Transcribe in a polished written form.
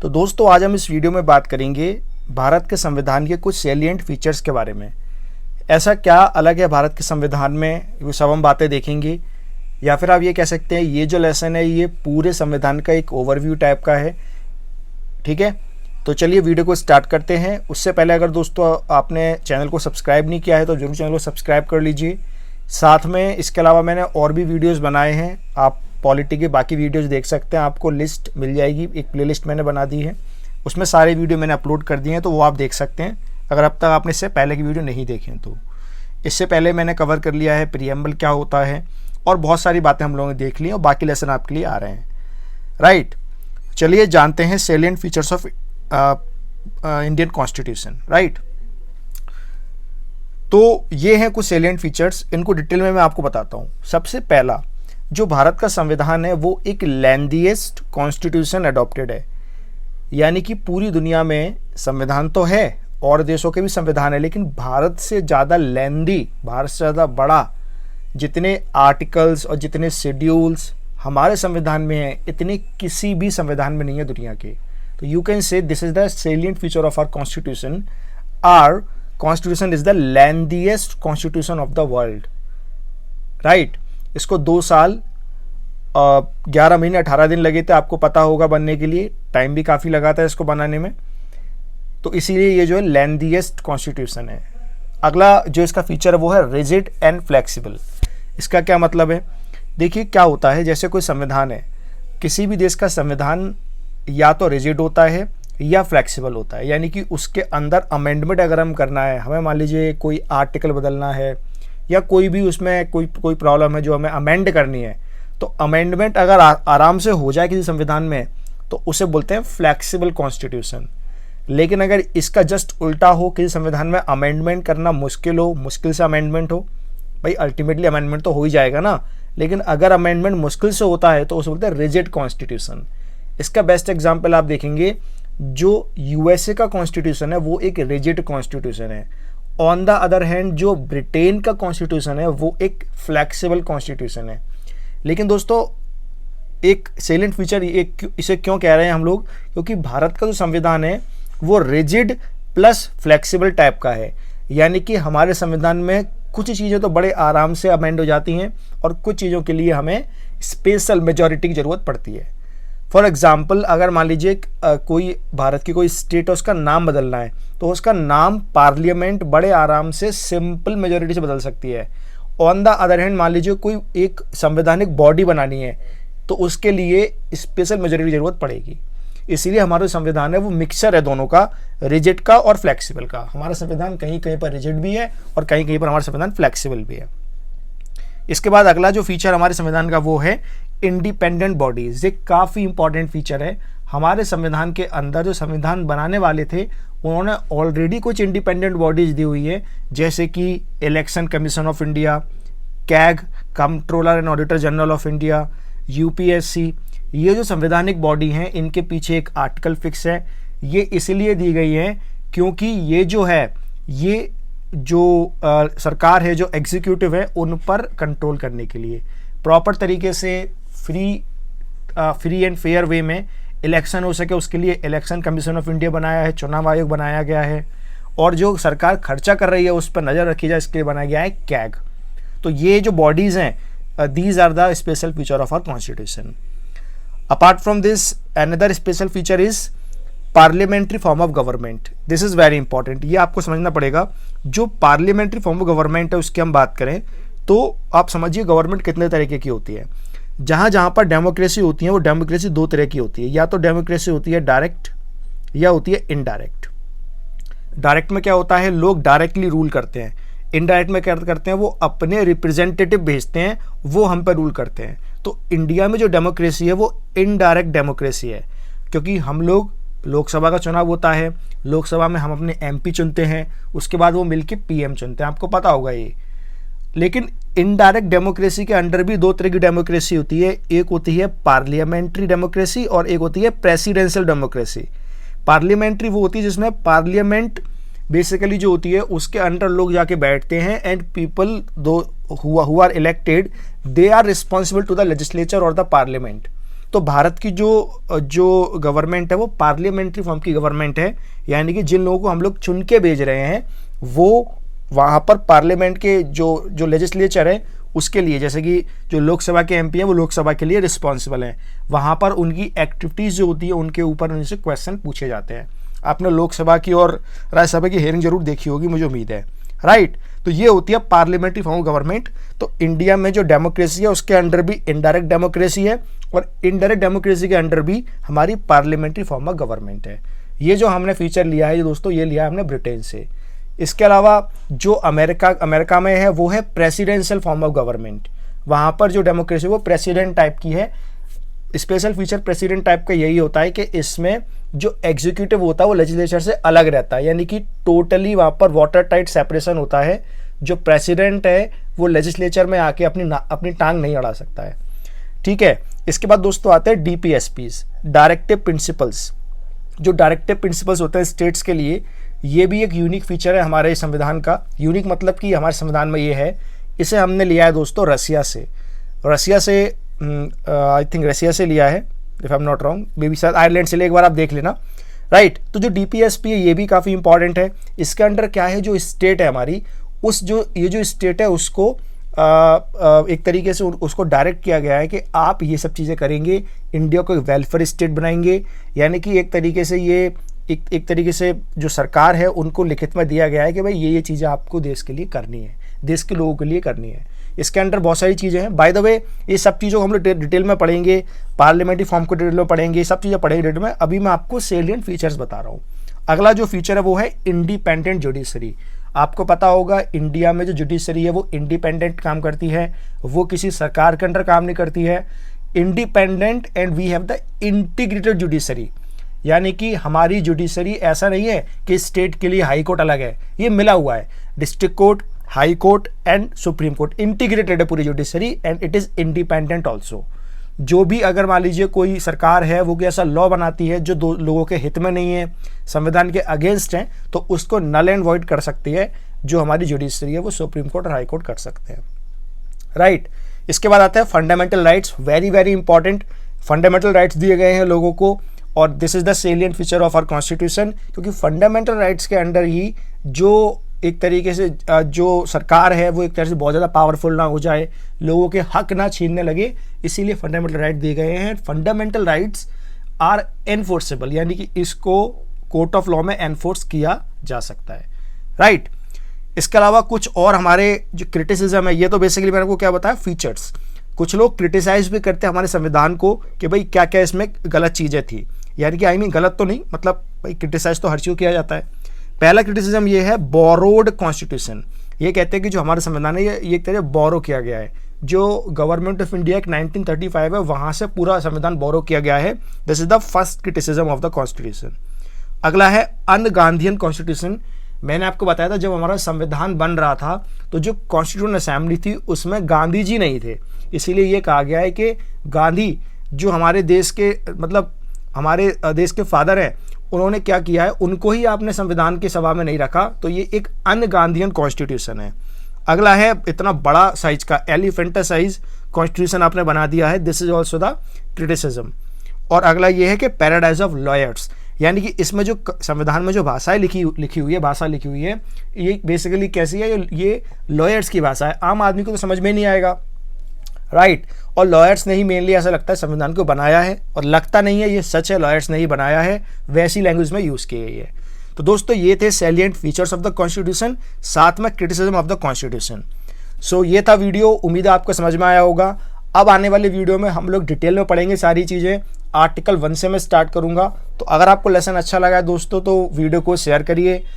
तो दोस्तों आज हम इस वीडियो में बात करेंगे भारत के संविधान के कुछ सैलिएंट फीचर्स के बारे में। ऐसा क्या अलग है भारत के संविधान में, वो सब हम बातें देखेंगे। या फिर आप ये कह सकते हैं ये जो लेसन है ये पूरे संविधान का एक ओवरव्यू टाइप का है। ठीक है, तो चलिए वीडियो को स्टार्ट करते हैं। उससे पहले अगर दोस्तों आपने चैनल को सब्सक्राइब नहीं किया है तो ज़रूर चैनल को सब्सक्राइब कर लीजिए। साथ में इसके अलावा मैंने और भी वीडियोस बनाए हैं, आप पॉलिटी के बाकी वीडियोस देख सकते हैं, आपको लिस्ट मिल जाएगी। एक प्लेलिस्ट मैंने बना दी है, उसमें सारे वीडियो मैंने अपलोड कर दिए हैं, तो वो आप देख सकते हैं अगर अब तक आपने इससे पहले की वीडियो नहीं देखे हैं तो। इससे पहले मैंने कवर कर लिया है प्रीएम्बल क्या होता है और बहुत सारी बातें हम लोगों ने देख ली और बाकी लेसन आपके लिए आ रहे हैं। राइट, चलिए जानते हैं salient features of Indian constitution. Right, तो ये हैं कुछ सैलिएंट फीचर्स, इनको डिटेल में मैं आपको बताता हूँ। सबसे पहला, जो भारत का संविधान है वो एक लेंथीएस्ट कॉन्स्टिट्यूशन अडॉप्टेड है, यानी कि पूरी दुनिया में संविधान तो है और देशों के भी संविधान है, लेकिन भारत से ज़्यादा लेंदी, भारत से ज़्यादा बड़ा जितने आर्टिकल्स और जितने शेड्यूल्स हमारे संविधान में हैं इतने किसी भी संविधान में नहीं है दुनिया के। तो you can say this is the salient feature of our constitution. Our constitution is the lengthiest constitution of the world. Right, इसको 2 साल 11 महीने 18 दिन लगे थे, आपको पता होगा बनने के लिए, टाइम भी काफ़ी लगा था इसको बनाने में। तो इसीलिए ये जो है लेंथीएस्ट कॉन्स्टिट्यूशन है। अगला जो इसका फीचर है वो है रिजिड एंड फ्लेक्सिबल। इसका क्या मतलब है? देखिए क्या होता है, जैसे कोई संविधान है, किसी भी देश का संविधान या तो रिजिड होता है या फ्लेक्सिबल होता है, यानी कि उसके अंदर अमेंडमेंट अगर हम करना है, हमें मान लीजिए कोई आर्टिकल बदलना है या कोई भी उसमें कोई प्रॉब्लम है जो हमें अमेंड करनी है, तो अमेंडमेंट अगर आराम से हो जाए किसी संविधान में तो उसे बोलते हैं फ्लेक्सिबल कॉन्स्टिट्यूशन। लेकिन अगर इसका जस्ट उल्टा हो, किसी संविधान में अमेंडमेंट करना मुश्किल हो, मुश्किल से अमेंडमेंट हो, भाई अल्टीमेटली अमेंडमेंट तो हो ही जाएगा ना, लेकिन अगर अमेंडमेंट मुश्किल से होता है तो उसे बोलते हैं रिजिड कॉन्स्टिट्यूशन। इसका बेस्ट एग्जाम्पल आप देखेंगे, जो यूएसए का कॉन्स्टिट्यूशन है वो एक रिजिड कॉन्स्टिट्यूशन है। ऑन द अदर हैंड जो ब्रिटेन का कॉन्स्टिट्यूशन है वो एक फ्लेक्सिबल कॉन्स्टिट्यूशन है। लेकिन दोस्तों एक सैलिएंट फीचर इसे क्यों कह रहे हैं हम लोग, क्योंकि भारत का जो संविधान है वो रिजिड प्लस फ्लेक्सिबल टाइप का है, यानी कि हमारे संविधान में कुछ चीज़ें तो बड़े आराम से अमेंड हो जाती हैं और कुछ चीज़ों के लिए हमें स्पेशल मेजॉरिटी की ज़रूरत पड़ती है। फॉर एग्जाम्पल, अगर मान लीजिए कोई भारत की कोई स्टेट है, उसका नाम बदलना है तो उसका नाम पार्लियामेंट बड़े आराम से सिंपल मेजॉरिटी से बदल सकती है। ऑन द अदर हैंड मान लीजिए कोई एक संवैधानिक बॉडी बनानी है तो उसके लिए स्पेशल मेजॉरिटी की ज़रूरत पड़ेगी। इसीलिए हमारा संविधान है वो मिक्सचर है दोनों का, रिजिड का और फ्लेक्सिबल का। हमारा संविधान कहीं कहीं पर रिजिड भी है और कहीं कहीं पर हमारा संविधान फ्लेक्सिबल भी है। इसके बाद अगला जो फीचर हमारे संविधान का वो है इंडिपेंडेंट बॉडीज। ये काफ़ी इंपॉर्टेंट फीचर है। हमारे संविधान के अंदर जो संविधान बनाने वाले थे उन्होंने ऑलरेडी कुछ इंडिपेंडेंट बॉडीज दी हुई है, जैसे कि election commission of India, CAG controller and auditor general of India, UPSC. ये जो संवैधानिक बॉडी हैं इनके पीछे एक आर्टिकल फिक्स है। ये इसलिए दी गई है क्योंकि ये जो है ये जो सरकार है, जो एग्जीक्यूटिव है, उन पर कंट्रोल करने के लिए प्रॉपर तरीके से फ्री एंड फेयर वे में इलेक्शन हो सके, उसके लिए इलेक्शन कमीशन ऑफ इंडिया बनाया है, चुनाव आयोग बनाया गया है, और जो सरकार खर्चा कर रही है उस पर नज़र रखी जाए इसके लिए बनाया गया है कैग। तो ये जो बॉडीज़ हैं, these are the special feature of our constitution. Apart from this another special feature is parliamentary form of government. This is very important, ये आपको समझना पड़ेगा। जो पार्लियामेंट्री फॉर्म ऑफ गवर्नमेंट है उसकी हम बात करें तो आप समझिए गवर्नमेंट कितने तरीके की होती है। जहाँ जहाँ पर डेमोक्रेसी होती है वो डेमोक्रेसी 2 तरह की होती है, या तो डेमोक्रेसी होती है डायरेक्ट या होती है इनडायरेक्ट। डायरेक्ट में क्या होता है, लोग डायरेक्टली रूल करते हैं। इनडायरेक्ट में क्या करते हैं, वो अपने रिप्रेजेंटेटिव भेजते हैं, वो हम पर रूल करते हैं। तो इंडिया में जो डेमोक्रेसी है वो इनडायरेक्ट डेमोक्रेसी है, क्योंकि हम लोग, लोकसभा का चुनाव होता है, लोकसभा में हम अपने एमपी चुनते हैं, उसके बाद वो मिलके पीएम चुनते हैं, आपको पता होगा ये। लेकिन इनडायरेक्ट डेमोक्रेसी के अंडर भी 2 तरह की डेमोक्रेसी होती है, एक होती है पार्लियामेंट्री डेमोक्रेसी और एक होती है प्रेसिडेंशियल डेमोक्रेसी। पार्लियामेंट्री वो होती है जिसमें पार्लियामेंट बेसिकली जो होती है उसके अंडर लोग जाके बैठते हैं and people though who are elected they are responsible to the legislature और द पार्लियामेंट। तो भारत की जो गवर्नमेंट है वो पार्लियामेंट्री फॉर्म की गवर्नमेंट है, यानी कि जिन लोगों को हम लोग चुन के भेज रहे हैं वो वहाँ पर पार्लियामेंट के जो लेजिस्लेचर है उसके लिए, जैसे कि जो लोकसभा के एमपी हैं वो लोकसभा के लिए रिस्पॉन्सिबल हैं, वहाँ पर उनकी एक्टिविटीज़ जो होती है उनके ऊपर उनसे क्वेश्चन पूछे जाते हैं। आपने लोकसभा की और राज्यसभा की हेयरिंग जरूर देखी होगी, मुझे उम्मीद है, राइट। तो ये होती है पार्लियामेंट्री फॉर्म ऑफ गवर्नमेंट। तो इंडिया में जो डेमोक्रेसी है उसके अंडर भी इनडायरेक्ट डेमोक्रेसी है, और इनडायरेक्ट डेमोक्रेसी के अंडर भी हमारी पार्लियामेंट्री फॉर्म ऑफ गवर्नमेंट है। ये जो हमने फीचर लिया है दोस्तों, ये लिया है हमने ब्रिटेन से। इसके अलावा जो अमेरिका में है वो है प्रेसिडेंशियल फॉर्म ऑफ गवर्नमेंट। वहाँ पर जो डेमोक्रेसी वो प्रेसिडेंट टाइप की है। स्पेशल फीचर प्रेसिडेंट टाइप का यही होता है कि इसमें जो एग्जीक्यूटिव होता है वो लेजिस्लेचर से अलग रहता है, यानी कि टोटली वहाँ पर वाटर टाइट सेपरेशन होता है। जो प्रेसिडेंट है वो लेजिस्लेचर में आके अपनी टांग नहीं अड़ा सकता है, ठीक है। इसके बाद दोस्तों आते हैं DPSPs, डायरेक्टिव प्रिंसिपल्स। जो डायरेक्टिव प्रिंसिपल्स होते हैं स्टेट्स के लिए, ये भी एक यूनिक फीचर है हमारे संविधान का। यूनिक मतलब कि हमारे संविधान में ये है। इसे हमने लिया है दोस्तों रसिया से आई थिंक रसिया से लिया है, if I am not wrong, may be शायद आयरलैंड से ले, एक बार आप देख लेना, राइट। तो जो DPSP है ये भी काफ़ी इंपॉर्टेंट है। इसके अंडर क्या है, जो स्टेट है हमारी, ये जो स्टेट है उसको एक तरीके से उसको डायरेक्ट किया गया है कि आप ये सब चीज़ें करेंगे, इंडिया को एक वेलफेयर स्टेट बनाएंगे। यानी कि एक तरीके से ये एक तरीके से जो सरकार है उनको लिखित में दिया गया है कि भाई ये चीज़ें आपको देश के लिए करनी है, देश के लोगों के लिए करनी है। इसके अंदर बहुत सारी चीज़ें हैं। बाय द वे ये सब चीज़ों को हम लोग डिटेल में पढ़ेंगे, पार्लियामेंट्री फॉर्म को डिटेल में पढ़ेंगे, सब चीज़ें पढ़ेंगे डिटेल में। अभी मैं आपको सेलिएंट फीचर्स बता रहा हूँ। अगला जो फीचर है वो है इंडिपेंडेंट जुडिशरी। आपको पता होगा इंडिया में जो जुडिशरी है वो इंडिपेंडेंट काम करती है, वो किसी सरकार के अंडर काम नहीं करती है। Independent and we have the integrated judiciary, यानी कि हमारी जुडिशरी ऐसा नहीं है कि स्टेट के लिए हाई कोर्ट अलग है, ये मिला हुआ है, district court, high court and supreme court, integrated है पूरी judiciary and it is independent also. जो भी अगर मान लीजिए कोई सरकार है वो कोई ऐसा लॉ बनाती है जो दो लोगों के हित में नहीं है, संविधान के अगेंस्ट है, तो उसको नल एंड वॉइड कर सकती है जो हमारी जुडिशरी है, वो सुप्रीम कोर्ट और हाई कोर्ट कर सकते हैं, राइट। इसके बाद आता है fundamental rights, very very important. Fundamental rights दिए गए हैं लोगों को, और this is the salient feature of our constitution, क्योंकि फंडामेंटल राइट्स के अंडर ही जो एक तरीके से जो सरकार है वो एक तरह से बहुत ज़्यादा पावरफुल ना हो जाए, लोगों के हक ना छीनने लगे, इसीलिए फंडामेंटल राइट दिए गए हैं। फंडामेंटल राइट्स आर एनफोर्सेबल, यानी कि इसको कोर्ट ऑफ लॉ में एनफोर्स किया जा सकता है, राइट। इसके अलावा कुछ और हमारे जो क्रिटिसिज्म है, ये तो बेसिकली मैंने आपको क्या बताया, फीचर्स। कुछ लोग क्रिटिसाइज भी करते हैं हमारे संविधान को कि भाई क्या क्या इसमें गलत चीज़ें थी, यानी कि आई मीन गलत तो नहीं, मतलब भाई क्रिटिसाइज तो हर चीज़ किया जाता है। पहला क्रिटिसिज्म ये है बोरोड कॉन्स्टिट्यूशन। ये कहते हैं कि जो हमारा संविधान है ये एक तरह बोरो किया गया है, जो गवर्नमेंट ऑफ इंडिया एक 1935 है वहाँ से पूरा संविधान बोरो किया गया है। This is the first criticism of the constitution. अगला है अनगांधीयन कॉन्स्टिट्यूशन। मैंने आपको बताया था जब हमारा संविधान बन रहा था तो जो कॉन्स्टिट्यूशन असेंबली थी उसमें गांधी जी नहीं थे, इसीलिए ये कहा गया है कि गांधी जो हमारे देश के मतलब हमारे देश के फादर हैं, उन्होंने क्या किया है, उनको ही आपने संविधान की सभा में नहीं रखा, तो ये एक अनगांधीयन कॉन्स्टिट्यूशन है। अगला है इतना बड़ा साइज का एलिफेंटा साइज कॉन्स्टिट्यूशन आपने बना दिया है, this is also the criticism. और अगला ये है कि पैराडाइज ऑफ लॉयर्स, यानी कि इसमें जो संविधान में जो भाषाएं लिखी हुई है ये बेसिकली कैसी है, ये लॉयर्स की भाषा है, आम आदमी को तो समझ में नहीं आएगा, राइट। और लॉयर्स ने ही मेनली ऐसा लगता है संविधान को बनाया है, और लगता नहीं है, ये सच है, लॉयर्स ने ही बनाया है, वैसी लैंग्वेज में यूज़ की गई है। तो दोस्तों ये थे salient features of the constitution, साथ में क्रिटिसिज्म ऑफ द कॉन्स्टिट्यूशन। सो ये था वीडियो, उम्मीद है आपको समझ में आया होगा। अब आने वाले वीडियो में हम लोग डिटेल में पढ़ेंगे सारी चीज़ें। आर्टिकल 1 से मैं स्टार्ट करूँगा। तो अगर आपको लेसन अच्छा लगा है दोस्तों तो वीडियो को शेयर करिए।